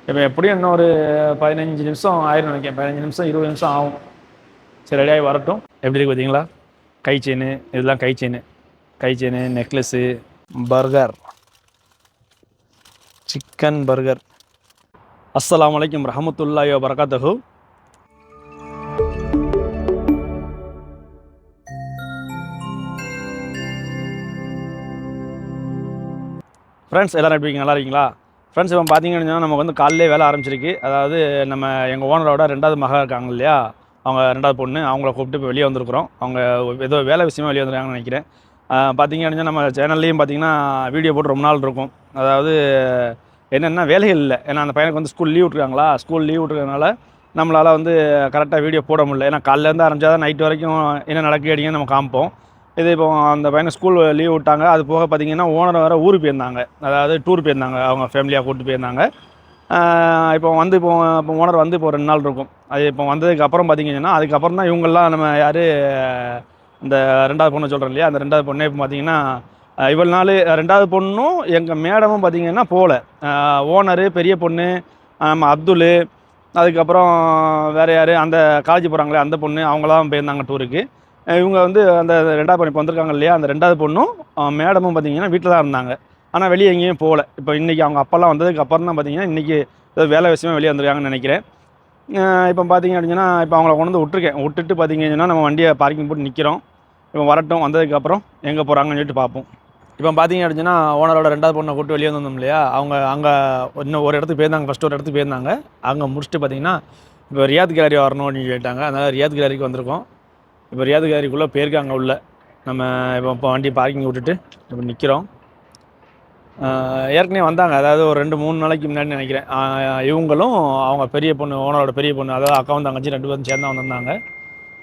இப்போ எப்படியும் இன்னும் ஒரு 15 நிமிஷம் ஆயிரும் நினைக்கிறேன். 15 நிமிஷம் 20 நிமிஷம் ஆகும். சரி, ரெடியாகி வரட்டும். எப்படி இருக்கு பார்த்தீங்களா? கை செயின், இதெல்லாம் கை செயின், கை chain, necklace, burger, chicken burger. அஸ்ஸலாமு அலைக்கும் ரஹமத்துல்லாஹி வ பரகாத்துஹு. ஃப்ரெண்ட்ஸ் எல்லோரும் எப்படி நல்லா இருக்கீங்களா? ஃப்ரெண்ட்ஸ் இப்போ பார்த்தீங்கன்னா நமக்கு வந்து காலையிலே வேலை ஆரம்பிச்சிருக்கு. அதாவது நம்ம எங்கள் ஓனரோட 2வது மக இருக்காங்க இல்லையா, அவங்க 2வது பொண்ணு, அவங்கள கூப்பிட்டு இப்போ வெளியே வந்திருக்கிறோம். அவங்க ஏதோ வேலை விஷயமா வெளியே வந்துருக்காங்கன்னு நினைக்கிறேன். பார்த்தீங்கன்னா நம்ம சேனல்லையும் பார்த்தீங்கன்னா வீடியோ போட்டு ரொம்ப நாள் இருக்கும். அதாவது என்னென்னா வேலைகள் இல்லை. ஏன்னா அந்த பையனுக்கு வந்து ஸ்கூல் லீவ் விட்ருக்காங்களா, ஸ்கூல் லீவ் விட்ருக்கனால நம்மளால் வந்து கரெக்டாக வீடியோ போட முடியல. ஏன்னா காலையிலேருந்து ஆரம்பித்தா தான் நைட் வரைக்கும் என்ன நடக்கு அடிங்கன்னு நம்ம காமிப்போம். இது இப்போ அந்த பையனை ஸ்கூல் லீவ் விட்டாங்க. அது போக பார்த்தீங்கன்னா ஓனர் வேறு ஊருக்கு போயிருந்தாங்க, அதாவது டூர் போயிருந்தாங்க, அவங்க ஃபேமிலியாக கூப்பிட்டு போயிருந்தாங்க. இப்போ ஓனர் வந்து இப்போ 2 நாள் இருக்கும். அது இப்போ வந்ததுக்கப்புறம் பார்த்தீங்கன்னா அதுக்கப்புறம் தான் இவங்கெல்லாம் நம்ம யார் இந்த 2வது பொண்ணு சொல்கிறோம் இல்லையா, அந்த 2வது பொண்ணு இப்போ பார்த்தீங்கன்னா இவ்வளோ நாள் 2வது பொண்ணும் எங்கள் மேடமும் பார்த்தீங்கன்னா போகல. ஓனரு, பெரிய பொண்ணு, அப்துல், அதுக்கப்புறம் வேறு யார் அந்த காலேஜ் போகிறாங்களே அந்த பொண்ணு, அவங்களாம் போயிருந்தாங்க டூருக்கு. இவங்க வந்து அந்த 2வது பொண்ணு இப்போ வந்திருக்காங்க இல்லையா, அந்த 2வது பொண்ணும் மேடமும் பார்த்தீங்கன்னா வீட்டில் தான் இருந்தாங்க. ஆனால் வெளியே எங்கேயும் போகல. இப்போ இன்றைக்கி அவங்க அப்பெல்லாம் வந்ததுக்கு அப்புறம் தான் பார்த்தீங்கன்னா இன்றைக்கி ஏதோ வேலை விஷயமா வெளியே வந்திருக்காங்கன்னு நினைக்கிறேன். இப்போ பார்த்தீங்க அப்படின்னா இப்போ அவங்கள கொண்டு வந்து விட்டுட்டு பார்த்தீங்கன்னா நம்ம வண்டியை பார்க்கிங் போட்டு நிற்கிறோம். இப்போ வரட்டும், வந்ததுக்கப்புறம் எங்கே போகிறாங்கன்னு சொல்லிட்டு பார்ப்போம். இப்போ பார்த்தீங்க அப்படின்னா ஓனரோட 2வது பொண்ணை கூப்பிட்டு வெளியே வந்தோம் இல்லையா, அவங்க அங்கே இன்னும் ஒரு இடத்துக்கு போயிருந்தாங்க. ஃபஸ்ட்டு ஒரு இடத்துக்கு போயிருந்தாங்க. அங்கே முடிச்சுட்டு பார்த்தீங்கன்னா இப்போ ரியாத் கேலரி வரணும் அப்படின்னு சொல்லிட்டாங்க. அதனால் ரியாத் கேலரிக்கு வந்திருக்கோம். இப்போ ரியாத் கேலரிக்குள்ளே போயிருக்காங்க உள்ள. நம்ம இப்போ வண்டி பார்க்கிங் விட்டுட்டு இப்போ நிற்கிறோம். ஏற்கனவே வந்தாங்க, அதாவது ஒரு 2-3 நாளைக்கு முன்னாடி நினைக்கிறேன். இவங்களும் அவங்க பெரிய பொண்ணு, ஓனரோட பெரிய பொண்ணு, அதாவது அக்காவும் தங்கச்சி 2 பேரும் சேர்ந்து வந்திருந்தாங்க.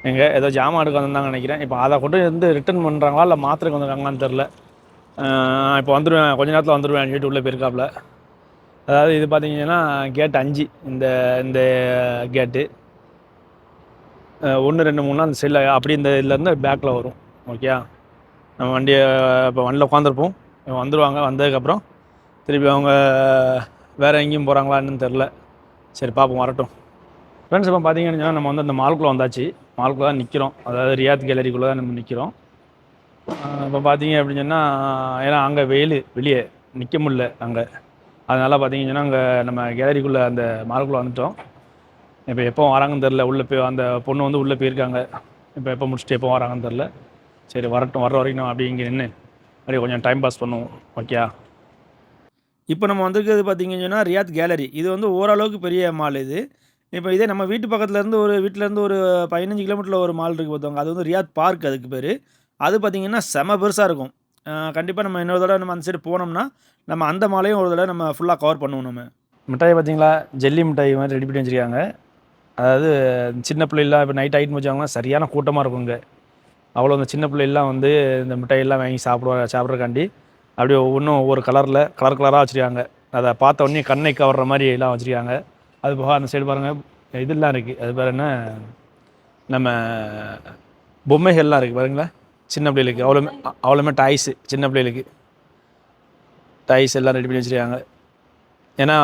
எங்கே ஏதோ ஜாமான் எடுக்க வந்திருந்தாங்க நினைக்கிறேன். இப்போ அதை கொண்டு வந்து ரிட்டர்ன் பண்ணுறாங்களா இல்லை மாத்திரைக்கு வந்துருக்காங்களான்னு தெரில. இப்போ வந்துடுவேன், கொஞ்ச நேரத்தில் வந்துடுவேன் வீட்டு உள்ளே போயிருக்காப்புல. அதாவது இது பார்த்தீங்கன்னா கேட் 5, இந்த கேட்டு 1, 2, 3 அந்த சைடில் அப்படி இந்த இதுலேருந்து பேக்கில் வரும். ஓகே, நம்ம வண்டியை இப்போ வண்டியில் உட்காந்துருப்போம். வந்துடுவாங்க. வந்ததுக்கப்புறம் திருப்பி அவங்க வேறு எங்கேயும் போகிறாங்களான்னு தெரில. சரி பார்ப்போம், வரட்டும். ஃப்ரெண்ட்ஸ் இப்போ பார்த்தீங்கன்னா நம்ம வந்து அந்த மால்குள்ளே வந்தாச்சு. மால்குள்ளே தான் நிற்கிறோம், அதாவது ரியாத் கேலரிக்குள்ளே தான் நம்ம நிற்கிறோம். இப்போ பார்த்தீங்க அப்படின்னு சொன்னால் ஏன்னா அங்கே வெயில், வெளியே நிற்க முடியல அங்கே. அதனால் பார்த்தீங்கன்னா அங்கே நம்ம கேலரிக்குள்ளே அந்த மால்குள்ளே வந்துட்டோம். இப்போ எப்போ வராங்கன்னு தெரில. உள்ளே போய் அந்த பொண்ணு வந்து உள்ளே போயிருக்காங்க. இப்போ எப்போ முடிச்சுட்டு எப்போ வராங்கன்னு தெரில. சரி வரட்டும், வர்ற வரைக்கும் அப்படி இங்கே நின்று அப்படியே கொஞ்சம் டைம் பாஸ் பண்ணுவோம். ஓகே, இப்போ நம்ம வந்திருக்கிறது பார்த்தீங்கன்னா ரியாத் கேலரி. இது வந்து ஓரளவுக்கு பெரிய மால் இது. இப்போ இதே நம்ம வீட்டு பக்கத்துலேருந்து வீட்டிலேருந்து ஒரு 15 கிலோமீட்டரில் ஒரு மால் இருக்குது பார்த்துவாங்க. அது வந்து ரியாத் பார்க் அதுக்கு பேர். அது பார்த்திங்கன்னா செம பெருசாக இருக்கும். கண்டிப்பாக நம்ம இன்னொரு தடவை நம்ம அந்த சைடு போனோம்னா நம்ம அந்த மாலையும் ஒரு தடவை நம்ம ஃபுல்லாக கவர் பண்ணுவோம். நம்ம மிட்டாய் பார்த்திங்களா, ஜெல்லி மிட்டாய் மாதிரி ரெடி பண்ணி வச்சுருக்காங்க. அதாவது சின்ன பிள்ளைலாம் இப்போ நைட் ஆகிட்டு வச்சாங்கன்னா சரியான கூட்டமாக இருக்கும் இங்கே. அவ்வளோ அந்த சின்ன பிள்ளைலாம் வந்து இந்த மிட்டாயெல்லாம் வாங்கி சாப்பிட்றக்காண்டி அப்படியே ஒவ்வொன்றும் ஒவ்வொரு கலராக வச்சுருக்காங்க. அதை பார்த்த உடனே கண்ணை கவர்ற மாதிரி எல்லாம் வச்சுருக்காங்க. அது போக அந்த சைடு பாருங்கள், இதெல்லாம் இருக்குது. அது பேர் என்ன, நம்ம பொம்மைகள்லாம் இருக்குது பாருங்களேன். சின்ன பிள்ளைகளுக்கு அவ்வளோமே டாய்ஸு, சின்ன பிள்ளைகளுக்கு டாய்ஸ் எல்லாம் ரெடி பண்ணி வச்சுருக்காங்க. ஏன்னா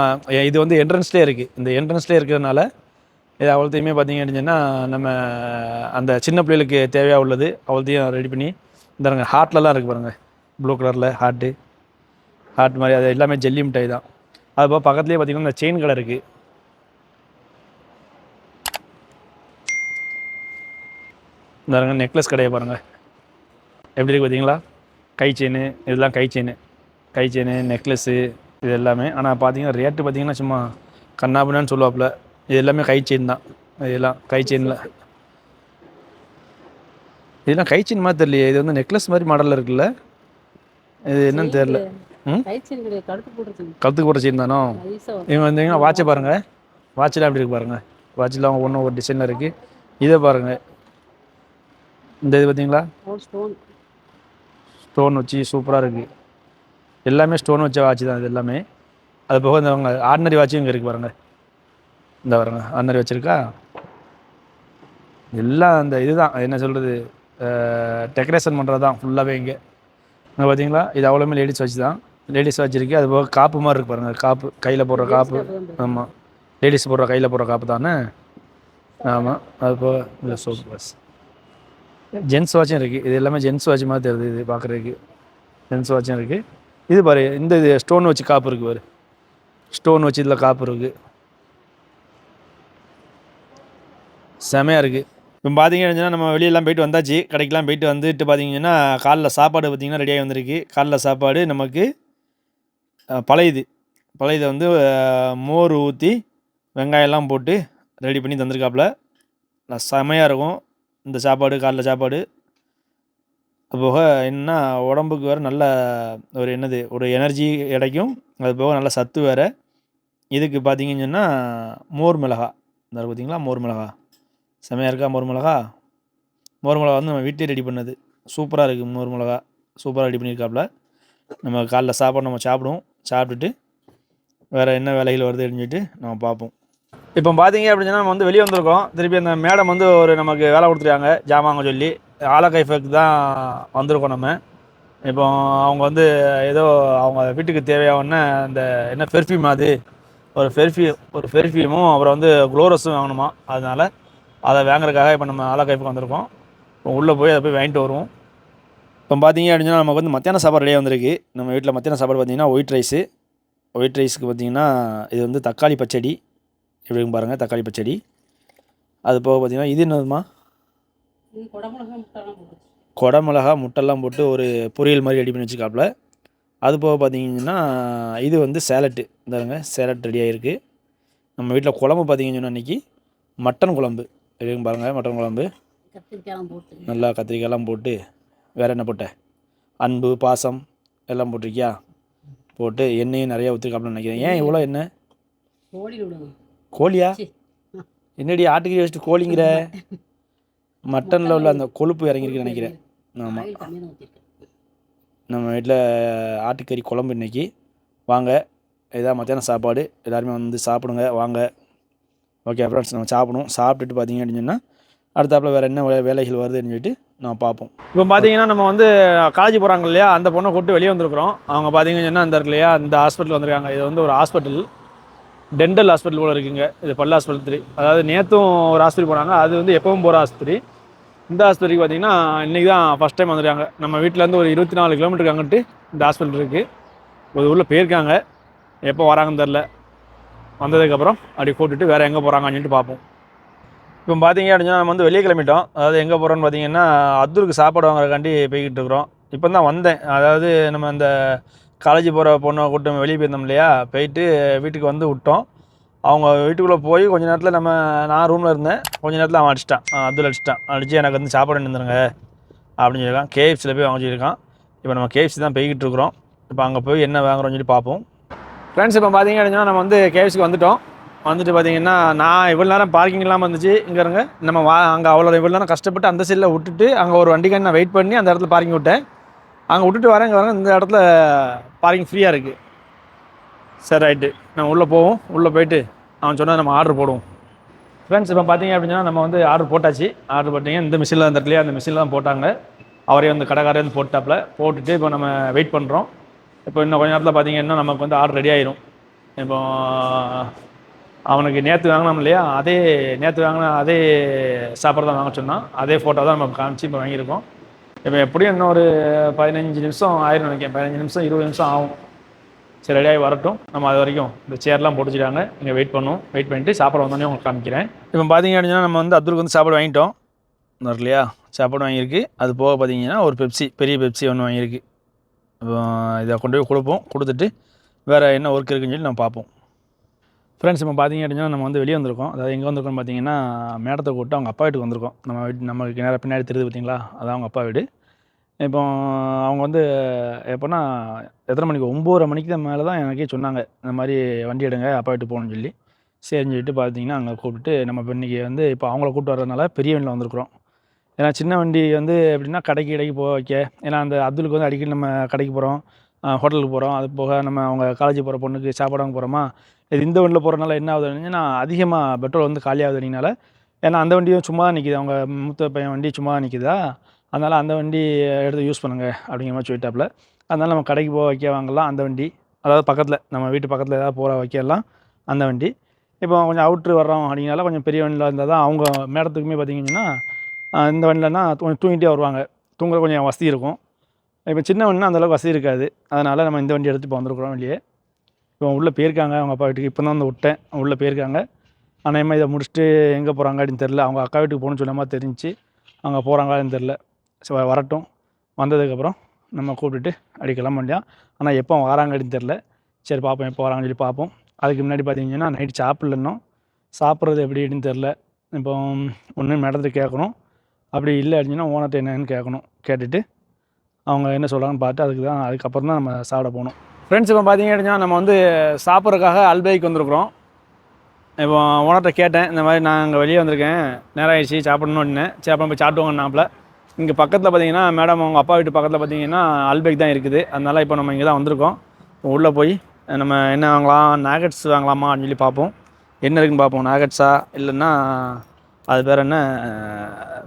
இது வந்து என்ட்ரன்ஸ்லேயே இருக்குது. இந்த என்ட்ரன்ஸ்லேயே இருக்கிறதுனால இது அவ்வளோத்தையுமே பார்த்திங்க அப்படின்னா நம்ம அந்த சின்ன பிள்ளைகளுக்கு தேவையாக உள்ளது அவ்வளோத்தையும் ரெடி பண்ணி இந்த ஹார்ட்லலாம் இருக்குது பாருங்கள், ப்ளூ கலரில் ஹார்ட் மாதிரி. அது எல்லாமே ஜெல்லி மிட்டாய் தான். அதுபோல் பக்கத்துலேயே பார்த்திங்கன்னா இந்த செயின் கடை இருக்குது. இந்த நெக்லஸ் கடையை பாருங்கள் எப்படி இருக்குது பார்த்தீங்களா. கை செயின், இதெல்லாம் கை செயின், நெக்லஸ்ஸு இது எல்லாமே. ஆனால் பார்த்தீங்கன்னா ரேட்டு பார்த்திங்கன்னா சும்மா கண்ணாபின்னான்னு சொல்லுவாப்புல. இது எல்லாமே கை செயின் தான். இதெல்லாம் கை செயினில், இதெல்லாம் கை செயின் மாதிரி தெரியலையே. இது வந்து நெக்லஸ் மாதிரி மாடலில் இருக்குல்ல, இது என்னன்னு தெரில. கழுத்துக்கு போடுற செயின் தானோ. இவங்க வந்தீங்கன்னா வாட்சை பாருங்கள், வாட்செலாம் எப்படி இருக்குது பாருங்கள். வாட்செலாம் ஒன்றும் ஒரு டிசைனில் இருக்குது. இதை பாருங்கள், இந்த இது பார்த்தீங்களா, ஸ்டோன் வச்சு சூப்பராக இருக்குது. எல்லாமே ஸ்டோன் வச்ச வாட்ச் தான் இது எல்லாமே. அது போக இந்த ஆர்டினரி வாட்சும் இங்கே இருக்குது பாருங்கள். இந்த பாருங்க, ஆர்டினரி வச்சுருக்கா. எல்லாம் அந்த இதுதான் என்ன சொல்கிறது, டெக்கரேஷன் பண்ணுறது தான் ஃபுல்லாகவே இங்கே பார்த்தீங்களா. இது அவ்வளோமே லேடிஸ் வச்சு தான். லேடிஸ் வாட்ச் இருக்குது. அது போக காப்பு மாதிரி இருக்கு பாருங்கள், காப்பு கையில் போடுற காப்பு. ஆமாம், லேடிஸ் போடுற கையில் போடுற காப்பு தானே. ஆமாம், அது போக இல்லை சோப் பாஸ். ஜென்ஸ் வாட்சும் இருக்குது. இது எல்லாமே ஜென்ஸ் வாட்ச் மாதிரி தெரியுது இது பார்க்குறதுக்கு. ஜென்ஸ் வாட்சும் இருக்குது. இது பாரு, இந்த இது ஸ்டோன் வச்சு காப்பு இருக்குது பாரு, ஸ்டோன் வச்சு இதில் காப்பு இருக்குது, செமையாக இருக்குது. இப்போ பார்த்தீங்கன்னா நம்ம வெளியெல்லாம் போயிட்டு வந்தாச்சு, கடைக்கெலாம் போயிட்டு வந்துட்டு பார்த்தீங்கன்னா காலைல சாப்பாடு பார்த்திங்கன்னா ரெடியாகி வந்திருக்கு. காலைல சாப்பாடு நமக்கு பழையது வந்து மோர் ஊற்றி வெங்காயம்லாம் போட்டு ரெடி பண்ணி தந்திருக்காப்புல. செமையாக இருக்கும் இந்த சாப்பாடு, காலைல சாப்பாடு. அதுபோக என்னன்னா உடம்புக்கு வேறு நல்ல ஒரு ஒரு எனர்ஜி கிடைக்கும். அது போக நல்ல சத்து வேறு. இதுக்கு பார்த்தீங்கன்னு சொன்னால் மோர் மிளகா இந்த பார்த்தீங்களா, மோர் மிளகா செமையாக இருக்கா. மோர் மிளகா வந்து நம்ம வீட்டிலே ரெடி பண்ணது, சூப்பராக இருக்குது. மோர் மிளகா சூப்பராக ரெடி பண்ணியிருக்காப்புல. நம்ம காலைல சாப்பாடு நம்ம சாப்பிடுவோம். சாப்பிட்டுட்டு வேறு என்ன வேலைகள் வருது அப்படின்ட்டு நம்ம பார்ப்போம். இப்போ பார்த்தீங்க அப்படின்னா நம்ம வந்து வெளியே வந்திருக்கோம். திருப்பி அந்த மேடம் வந்து ஒரு நமக்கு வேலை கொடுத்துருக்காங்க ஜாமாங்க சொல்லி. ஆலக்கைஃபுக்கு தான் வந்திருக்கோம் நம்ம. இப்போ அவங்க வந்து ஏதோ அவங்க வீட்டுக்கு தேவையான அந்த என்ன பெர்ஃப்யூம், அது ஒரு பெர்ஃப்யூமும் அப்புறம் வந்து க்ளோரஸும் வாங்கணுமா. அதனால் அதை வாங்குறதுக்காக இப்போ நம்ம ஆலக்கைஃபுக்கு வந்திருக்கோம். இப்போ உள்ளே போய் அதை போய் வாங்கிட்டு வருவோம். இப்போ பார்த்தீங்க அப்படின்னா நமக்கு வந்து மத்தியான சாப்பாடு ரெடியாக வந்திருக்கு. நம்ம வீட்டில் மத்தியான சாப்பாடு பார்த்திங்கன்னா ஒயிட் ரைஸுக்கு பார்த்திங்கன்னா இது வந்து தக்காளி பச்சடி எப்படின்னு பாருங்கள், தக்காளி பச்சடி. அது போக பார்த்திங்கன்னா இது என்னதுமா, குடமிளகா முட்டைலாம் போட்டு ஒரு பொரியல் மாதிரி ரெடி பண்ணி வச்சுக்காப்புல. அது போக பார்த்திங்கன்னா இது வந்து சேலட்டு, இந்தாருங்க சேலட் ரெடியாக இருக்குது. நம்ம வீட்டில் குழம்பு பார்த்திங்கன்னு சொன்னால் அன்றைக்கி மட்டன் குழம்பு எப்படின்னு பாருங்கள். மட்டன் குழம்பு நல்லா கத்திரிக்காயெல்லாம் போட்டு, வேறு என்ன போட்ட, அன்பு பாசம் எல்லாம் போட்டிருக்கியா, போட்டு எண்ணெயும் நிறையா ஊற்றிருக்காப்புலன்னு நினைக்கிறேன். ஏன் இவ்வளோ எண்ணெய்? கோழியா? என்னடி ஆட்டுக்கறி வச்சுட்டு கோழிங்கிற? மட்டனில் உள்ள அந்த கொழுப்பு இறங்கியிருக்குன்னு நினைக்கிறேன். ஆமாம், நம்ம வீட்டில் ஆட்டுக்கறி குழம்பு இன்றைக்கி. வாங்க, இதான் மத்தியானம் சாப்பாடு. எல்லாருமே வந்து சாப்பிடுங்க வாங்க. ஓகே ஃப்ரெண்ட்ஸ், நம்ம சாப்பிடுவோம். சாப்பிட்டுட்டு பார்த்தீங்க அப்படின்னு சொன்னால் அடுத்தாப்பில் வேறு என்ன வேலைகள் வருதுன்னு சொல்லிட்டு நம்ம பார்ப்போம். இப்போ பார்த்தீங்கன்னா நம்ம வந்து காலேஜ் போகிறாங்க இல்லையா, அந்த பொண்ணை கூப்பிட்டு வெளியே வந்துருக்குறோம். அவங்க பார்த்தீங்கன்னு சொன்னால் அந்த இருக்கு இல்லையா, இந்த ஹாஸ்பிட்டல் வந்திருக்காங்க. இது வந்து ஒரு ஹாஸ்பிட்டல், டென்டல் ஹாஸ்பிட்டல் போல் இருக்குங்க. இது பல் ஆஸ்பத்திரி. அதாவது நேற்றும் ஒரு ஹாஸ்பிட்டல் போனாங்க, அது வந்து எப்பவும் போகிற ஆஸ்பத்திரி. இந்த ஹாஸ்பிட்டலுக்கு பார்த்திங்கன்னா இன்றைக்கி தான் ஃபஸ்ட் டைம் வந்துருக்காங்க. நம்ம வீட்டிலேருந்து ஒரு 24 கிலோமீட்டருக்கு அங்கிட்டு இந்த ஹாஸ்பிட்டல் இருக்குது. ஒரு ஊரில் போயிருக்காங்க, எப்போ வராங்கன்னு தெரில. வந்ததுக்கப்புறம் அப்படி கூப்பிட்டுட்டு வேறு எங்கே போகிறாங்கன்னு சொல்லிட்டு பார்ப்போம். இப்போ பார்த்தீங்க அப்படின்னா நம்ம வந்து வெளியே கிளம்பிட்டோம். அதாவது எங்கே போகிறோன்னு பார்த்தீங்கன்னா அப்துலுக்கு சாப்பாடு வாங்குறதுக்காண்டி போய்கிட்டு இருக்கிறோம். இப்போ தான் வந்தேன். அதாவது நம்ம இந்த காலேஜ் போகிற பொண்ணை கூட்டம் வெளியே போயிருந்தோம் இல்லையா, போயிட்டு வீட்டுக்கு வந்து விட்டோம். அவங்க வீட்டுக்குள்ளே போய் கொஞ்ச நேரத்தில் நான் ரூமில் இருந்தேன். கொஞ்ச நேரத்தில் அவன் அடிச்சிட்டான், அப்துல் அடித்து எனக்கு வந்து சாப்பாடு நின்றுருங்க அப்படின்னு சொல்லியிருக்கான். கேஎஃப்சியில் போய் வாங்க சொல்லியிருக்கான். இப்போ நம்ம கேஎஃப்சி தான் போய்கிட்டு இருக்கிறோம். இப்போ அங்கே போய் என்ன வாங்குறோன்னு சொல்லி பார்ப்போம். ஃப்ரெண்ட்ஸ், இப்போ பார்த்தீங்க அப்படின்னா நம்ம வந்து கேஎஃப்சிக்கு வந்துட்டு பார்த்தீங்கன்னா நான் இவ்வளோ நேரம் பார்க்கிங் இல்லாமல் இருந்துச்சு. இங்கே இருங்க, நம்ம அங்கே அவ்வளோ இவ்வளோ நேரம் கஷ்டப்பட்டு அந்த சைடில் விட்டுட்டு அங்கே ஒரு வண்டிக்காண்டி நான் வெயிட் பண்ணி அந்த இடத்துல பார்க்கிங் விட்டேன். அங்கே விட்டுட்டு வரேன். இங்கே இந்த இடத்துல பார்க்கிங் ஃப்ரீயாக இருக்குது. சரி ரைட்டு, நம்ம உள்ளே போவோம். உள்ளே போயிட்டு அவன் சொன்னால் நம்ம ஆர்டர் போடுவோம். ஃப்ரெண்ட்ஸ், இப்போ பார்த்தீங்க அப்படின்னா நம்ம வந்து ஆர்டர் போட்டாச்சு. ஆர்டர் போட்டிங்க இந்த மிஷினில் அந்த இடத்துலையே அந்த மிஷினில் தான் போட்டாங்க. அவரே வந்து கடைக்காரே வந்து போட்டாப்பில் போட்டுட்டு இப்போ நம்ம வெயிட் பண்ணுறோம். இப்போ இன்னும் கொஞ்சம் நேரத்தில் பார்த்தீங்கன்னா நமக்கு வந்து ஆர்டர் ரெடி ஆயிரும். இப்போ அவனுக்கு நேற்று வாங்கினோம் இல்லையா, நேற்று வாங்கின அதே சாப்பாடு தான் வாங்க சொன்னான். அதே ஃபோட்டோ தான் நம்ம காமிச்சு இப்போ வாங்கியிருக்கோம். இப்போ எப்படியும் இன்னும் ஒரு 15 நிமிஷம் ஆயிரும் நினைக்கிறேன். 15 நிமிஷம் 20 நிமிஷம் ஆகும். சரி, ரெடியாகி வரட்டும். நம்ம அது வரைக்கும் இந்த சேர்லாம் போட்டுச்சிட்டாங்க, இங்கே வெயிட் பண்ணுவோம். வெயிட் பண்ணிட்டு சாப்பாடு வந்தோடனே உங்களுக்கு காமிக்கிறேன். இப்போ பார்த்தீங்க அப்படின்னா நம்ம வந்து அப்துலுக்கு வந்து சாப்பாடு வாங்கிட்டோம் இல்லையா, சாப்பாடு வாங்கியிருக்கு. அது போக பார்த்தீங்கன்னா ஒரு பெரிய பெப்சி ஒன்று வாங்கியிருக்கு. இப்போ இதை கொண்டு போய் கொடுத்துட்டு வேறு என்ன ஒர்க் இருக்குன்னு சொல்லி நம்ம பார்ப்போம். ஃப்ரெண்ட்ஸ், இப்போ பார்த்தீங்க அப்படின்னா நம்ம வந்து வெளியே வந்திருக்கோம். அதாவது எங்கே வந்திருக்கோம்னு பார்த்தீங்கன்னா மேடத்தை கூப்பிட்டு அவங்க அப்பா வீட்டுக்கு வந்திருக்கோம். நம்மளுக்கு நேராக பின்னாடி தெரியுது பார்த்தீங்களா, அதான் அவங்க அப்பா வீடு. இப்போ அவங்க வந்து எப்போனா எத்தனை மணிக்கு 9:30 மணிக்கு தான் மேலே தான் எனக்கே சொன்னாங்க, இந்த மாதிரி வண்டி எடுங்க அப்பா வீட்டு போகணும்னு சொல்லி. சரின்னு சொல்லிட்டு பார்த்தீங்கன்னா அங்கே கூப்பிட்டு நம்ம இப்போ இன்றைக்கி வந்து இப்போ அவங்கள கூப்பிட்டு வரதுனால பெரிய வண்டியில் வந்திருக்கிறோம். ஏன்னா சின்ன வண்டி வந்து எப்படின்னா கடைக்கு போக வைக்க, ஏன்னா அந்த அப்துலுக்கு வந்து அடிக்கடி நம்ம கடைக்கு போகிறோம், ஹோட்டலுக்கு போகிறோம். அது போக நம்ம அவங்க காலேஜ் போகிற பொண்ணுக்கு சாப்பாடு வாங்க போகிறோமா, இது இந்த வண்டியில் போகிறனால என்ன ஆகுதுன்னா அதிகமாக பெட்ரோல் வந்து காலி ஆகுதுனால. ஏன்னா அந்த வண்டியும் சும்மா தான் நிற்கிது, அவங்க மூத்த பையன் வண்டி சும்மா தான் நிற்கிதா, அதனால் அந்த வண்டி எடுத்து யூஸ் பண்ணுங்கள் அப்படிங்கிற மாதிரி சொல்லிட்டாப்புல. அதனால் நம்ம கடைக்கு போக வைக்க வாங்கலாம் அந்த வண்டி. அதாவது பக்கத்தில் நம்ம வீட்டு பக்கத்தில் ஏதாவது போகிற வைக்கலாம் அந்த வண்டி. இப்போ கொஞ்சம் அவுட்ரு வர்றோம் அப்படிங்கிறனால கொஞ்சம் பெரிய வண்டியில் இருந்தால் தான் அவங்க மேடத்துக்குமே பார்த்திங்கன்னா இந்த வண்டிலனா கொஞ்சம் தூங்கிட்டே வருவாங்க, தூங்குற கொஞ்சம் வசதி இருக்கும். இப்போ சின்ன வண்டினா அந்தளவுக்கு வசதி இருக்காது. அதனால் நம்ம இந்த வண்டி எடுத்து இப்போ வந்துருக்குறோம் வெளியே. இப்போ உள்ளே போயிருக்காங்க அவங்க அப்பா வீட்டுக்கு. இப்போ தான் வந்து விட்டேன், உள்ளே போயிருக்காங்க. ஆனால் இதை முடிச்சுட்டு எங்கே போகிறாங்க அப்படின்னு தெரில. அவங்க அக்கா வீட்டுக்கு போகணுன்னு சொன்ன மாதிரி தெரிஞ்சு அவங்க போகிறாங்கன்னு தெரில. சரி வரட்டும், வந்ததுக்கப்புறம் நம்ம கூப்பிட்டுட்டு அப்படி கிளம்ப வேண்டியான். ஆனால் எப்போ வராங்க அப்படின்னு தெரில. சரி பார்ப்போம், எப்போ வராங்கன்னு சொல்லி பார்ப்போம். அதுக்கு முன்னாடி பார்த்தீங்கன்னா நைட்டு சாப்பிடல, இன்னும் சாப்பிட்றது எப்படி அப்படின்னு தெரில. இப்போ ஒன்று மேடத்தை கேட்கணும், அப்படி இல்லை அப்படின்னா ஓனர்கிட்ட என்னன்னு கேட்கணும். கேட்டுட்டு அவங்க என்ன சொல்கிறாங்கன்னு பார்த்து அதுக்கப்புறம் தான் நம்ம சாப்பிட போகணும். ஃப்ரெண்ட்ஸ் இப்போ பார்த்தீங்க அப்படின்னா நம்ம வந்து சாப்பிட்றதுக்காக அல்பைக்கு வந்திருக்குறோம். இப்போ ஓனர்கிட்ட கேட்டேன், இந்த மாதிரி நான் அங்கே வெளியே வந்திருக்கேன், நேரம் ஆயிடுச்சு சாப்பிடணுன்னு. சரி அப்புறம் போய் சாப்பிட்டுவாங்கன்னாப்புல. இங்கே பக்கத்தில் பார்த்தீங்கன்னா மேடம் அவங்க அப்பா வீட்டு பக்கத்தில் பார்த்தீங்கன்னா அல்பைக் தான் இருக்குது. அதனால் இப்போ நம்ம இங்கே தான் வந்திருக்கோம். உள்ளே போய் நம்ம என்ன வாங்கலாம், நாகட்ஸ் வாங்கலாமா அப்படின்னு சொல்லி பார்ப்போம். என்ன இருக்குன்னு பார்ப்போம். நாகட்ஸா இல்லைன்னா அது பேர் என்ன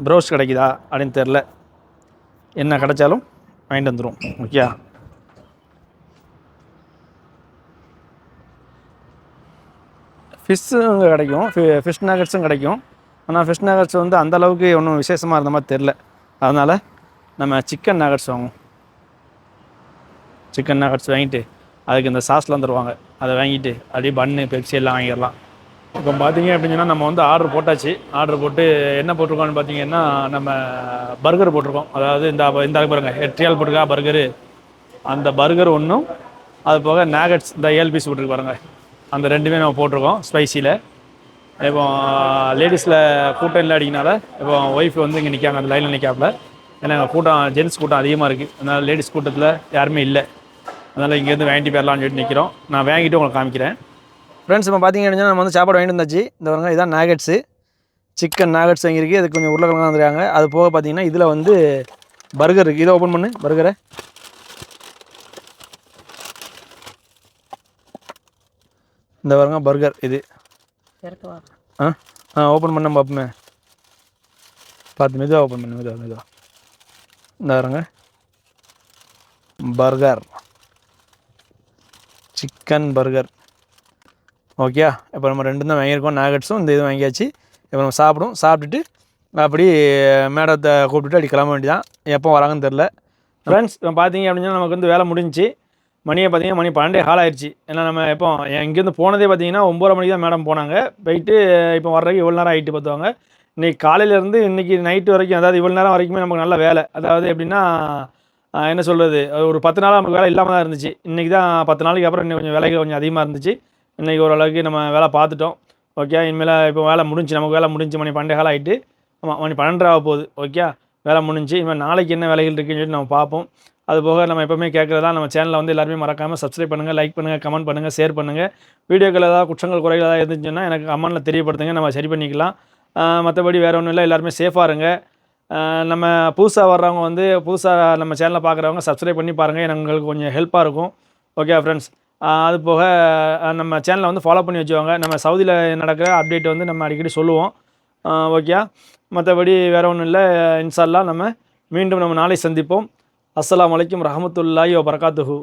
ப்ரோஸ் கிடைக்குதா அப்படின்னு தெரில. என்ன கிடைச்சாலும் வாங்கிட்டு வந்துடும். ஓகே, ஃபிஷ்ஷும் கிடைக்கும், ஃபிஷ் நாகட்ஸும் கிடைக்கும். ஆனால் ஃபிஷ் நாகட்ஸ் வந்து அந்தளவுக்கு ஒன்றும் விசேஷமாக இருந்த மாதிரி தெரில. அதனால் நம்ம சிக்கன் நாகட்ஸ் வாங்குவோம். சிக்கன் நாகட்ஸ் வாங்கிட்டு அதுக்கு இந்த சாஸ்லாம் தருவாங்க, அதை வாங்கிட்டு அப்படியே பன்னு பெப்சி எல்லாம் வாங்கிடலாம். இப்போ பார்த்தீங்க அப்படின்னா நம்ம வந்து ஆர்டர் போட்டாச்சு. ஆர்டர் போட்டு என்ன போட்டிருக்கோம்னு பார்த்தீங்கன்னா நம்ம பர்கர் போட்டிருக்கோம். அதாவது இந்த பாருங்கள், 8 ரியால் போட்டிருக்கா பர்கரு. அந்த பர்கர் ஒன்றும், அது போக நாகட்ஸ் இந்த 7 பீஸ் போட்டிருக்கு பாருங்கள், அந்த ரெண்டுமே நம்ம போட்டிருக்கோம் ஸ்பைசியில். இப்போ லேடிஸில் கூட்டம் இல்லை அடிக்கனால இப்போ ஒய்ஃப் வந்து இங்கே நிற்காங்க, அந்த லைனில் நிற்காப்புல. ஏன்னா கூட்டம் ஜென்ஸ் கூட்டம் அதிகமாக இருக்குது, அதனால் லேடிஸ் கூட்டத்தில் யாருமே இல்லை. அதனால் இங்கேருந்து வாங்கிட்டு போயிடலாம்னு சொல்லிட்டு நிற்கிறோம். நான் வாங்கிட்டு உங்களுக்கு காமிக்கிறேன். ஃப்ரெண்ட்ஸ் இப்போ பார்த்தீங்க அப்படின்னா நம்ம வந்து சாப்பாடு வாங்கிட்டு வந்தாச்சு. இந்த பாருங்க, இதான் நாகட்ஸு, சிக்கன் நாகட்ஸ் வாங்கியிருக்கு. அதுக்கு கொஞ்சம் உருளைக்கிழங்கு வந்துருக்காங்க. அது போக பார்த்தீங்கன்னா இதில் வந்து பர்கர் இருக்குது. இதை ஓப்பன் பண்ணு பர்கரை. இந்த பாருங்க பர்கர் இது. ஓப்பன் பண்ண பார்ப்போமே, பார்த்து மெதுவாக ஓப்பன் பண்ணு, மெதுவாக. இந்த பாருங்க பர்கர், சிக்கன் பர்கர். ஓகே, இப்போ நம்ம ரெண்டும் தான் வாங்கியிருக்கோம், நாகட்ஸும் இந்த இதுவும் வாங்கியாச்சு. இப்போ நம்ம சாப்பிட்டுட்டு அப்படி மேடத்தை கூப்பிட்டுட்டு அப்படி கிளம்ப வேண்டியதான். எப்போ வராங்கன்னு தெரில. ஃப்ரெண்ட்ஸ் இப்போ பார்த்தீங்க அப்படின்னா நமக்கு வந்து வேலை முடிஞ்சிச்சு. மணியை பார்த்தீங்கன்னா மணி 12 ஆயிடுச்சு. ஏன்னா நம்ம எப்போ இங்கேருந்து போனதே பார்த்தீங்கன்னா 9:30 மணிக்கு தான் மேடம் போனாங்க. போயிட்டு இப்போ வர்றதுக்கு இவ்வளோ நேரம் ஆகிட்டு பார்த்துவாங்க. இன்றைக்கி காலையிலேருந்து இன்றைக்கி நைட்டு வரைக்கும், அதாவது இவ்வளோ நேரம் வரைக்குமே நமக்கு நல்ல வேலை. அதாவது எப்படின்னா என்ன சொல்கிறது, ஒரு 10 நாளாக நமக்கு வேலை இல்லாமல் தான் இருந்துச்சு. இன்றைக்கி தான் 10 நாளைக்கு அப்புறம் இன்னும் கொஞ்சம் வேலைகள் கொஞ்சம் அதிகமாக இருந்துச்சு. இன்றைக்கி ஓரளவுக்கு நம்ம வேலை பார்த்துட்டோம். ஓகே, இனிமேல் இப்போ வேலை முடிஞ்சு, நமக்கு வேலை முடிஞ்சு மணி 12 ஆகிட்டு. ஆமாம், மணி 12 ஆக போகுது. ஓகே, வேலை முடிஞ்சு. இனிமேல் நாளைக்கு என்ன வேலைகள் இருக்குன்னு சொல்லிட்டு நம்ம பார்ப்போம். அதுபோக நம்ம எப்போவுமே கேட்குறதா, நம்ம சேனலில் வந்து எல்லாருமே மறக்காமல் சப்ஸ்கிரைப் பண்ணுங்கள், லைக் பண்ணுங்கள், கமெண்ட் பண்ணுங்கள், ஷேர் பண்ணுங்கள். வீடியோக்கள் ஏதாவது குற்றங்கள் குறைகள் ஏதாவது இருந்துச்சுன்னா எனக்கு கமெண்ட்டில் தெரியப்படுத்துங்க, நம்ம சரி பண்ணிக்கலாம். மற்றபடி வேறு ஒன்றும் இல்லை, எல்லாருமே சேஃபாக இருங்க. நம்ம புதுசாக வர்றவங்க வந்து புதுசாக நம்ம சேனலில் பார்க்குறவங்க சப்ஸ்கிரைப் பண்ணி பாருங்கள், எங்களுக்கு கொஞ்சம் ஹெல்ப்பாக இருக்கும். ஓகே ஃப்ரெண்ட்ஸ், அது போக நம்ம சேனலை வந்து ஃபாலோ பண்ணி வச்சுவாங்க. நம்ம சவுதியில் நடக்கிற அப்டேட் வந்து நம்ம அடிக்கடி சொல்லுவோம். ஓகே, மற்றபடி வேறு ஒன்றும் இல்லை. இன்ஷா அல்லாஹ் நம்ம மீண்டும் நாளை சந்திப்போம். அஸ்ஸலாமு அலைக்கும் ரஹமத்துல்லாஹி வபரகாத்துஹு.